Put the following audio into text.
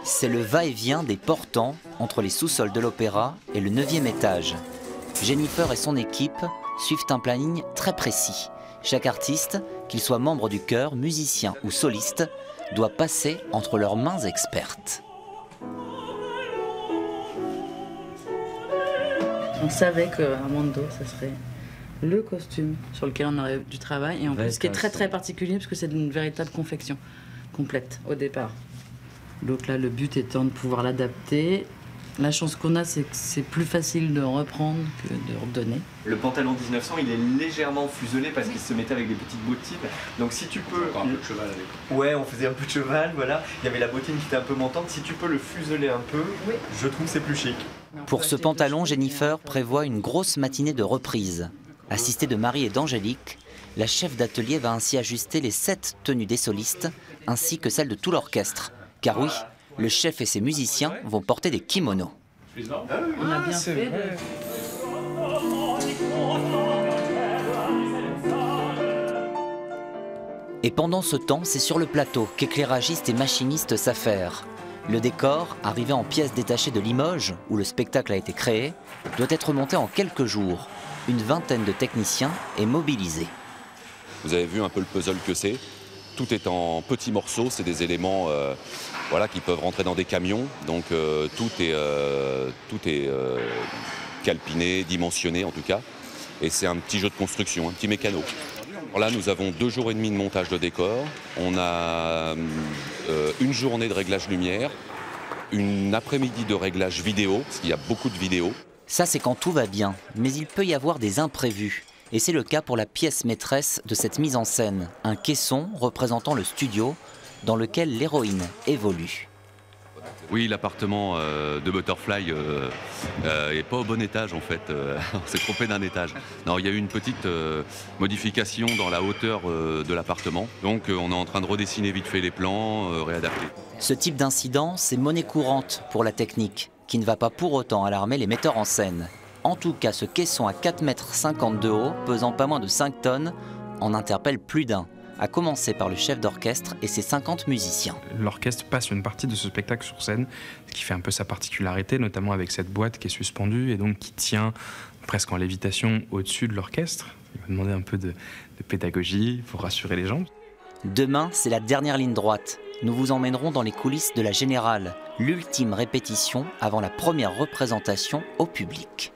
C'est le va-et-vient des portants entre les sous-sols de l'opéra et le 9e étage. Jennifer et son équipe suivent un planning très précis. Chaque artiste, qu'il soit membre du chœur, musicien ou soliste, doit passer entre leurs mains expertes. On savait qu'Armando, ça serait le costume sur lequel on aurait du travail. Et en plus, ce qui est très particulier, parce que c'est une véritable confection complète au départ. Donc là, le but étant de pouvoir l'adapter. La chance qu'on a, c'est que c'est plus facile de reprendre que de redonner. Le pantalon 1900, il est légèrement fuselé parce qu'il se mettait avec des petites bottines. Donc si tu peux... Un peu de cheval avec. Ouais, on faisait un peu de cheval, voilà. Il y avait la bottine qui était un peu montante. Si tu peux le fuseler un peu, oui, je trouve que c'est plus chic. Pour ce pantalon, Jennifer prévoit une grosse matinée de reprise. Assistée de Marie et d'Angélique, la chef d'atelier va ainsi ajuster les 7 tenues des solistes ainsi que celles de tout l'orchestre. Car oui, le chef et ses musiciens vont porter des kimonos. On a bien fait de... Et pendant ce temps, c'est sur le plateau qu'éclairagistes et machinistes s'affairent. Le décor, arrivé en pièces détachées de Limoges, où le spectacle a été créé, doit être monté en quelques jours. Une vingtaine de techniciens est mobilisée. Vous avez vu un peu le puzzle que c'est. Tout est en petits morceaux, c'est des éléments voilà, qui peuvent rentrer dans des camions. Donc tout est calpiné, dimensionné en tout cas. Et c'est un petit jeu de construction, un petit mécano. Alors là, nous avons 2 jours et demi de montage de décor. On a une journée de réglage lumière, une après-midi de réglage vidéo, parce qu'il y a beaucoup de vidéos. Ça, c'est quand tout va bien, mais il peut y avoir des imprévus. Et c'est le cas pour la pièce maîtresse de cette mise en scène, un caisson représentant le studio dans lequel l'héroïne évolue. Oui, l'appartement de Butterfly est pas au bon étage en fait, on s'est trompé d'un étage. Non, il y a eu une petite modification dans la hauteur de l'appartement, donc on est en train de redessiner vite fait les plans, réadapter. Ce type d'incident, c'est monnaie courante pour la technique, qui ne va pas pour autant alarmer les metteurs en scène. En tout cas, ce caisson à 4,50 m de haut, pesant pas moins de 5 tonnes, en interpelle plus d'un, à commencer par le chef d'orchestre et ses 50 musiciens. L'orchestre passe une partie de ce spectacle sur scène, ce qui fait un peu sa particularité, notamment avec cette boîte qui est suspendue et donc qui tient presque en lévitation au-dessus de l'orchestre. Il va demander un peu de pédagogie pour rassurer les gens. Demain, c'est la dernière ligne droite. Nous vous emmènerons dans les coulisses de la Générale, l'ultime répétition avant la première représentation au public.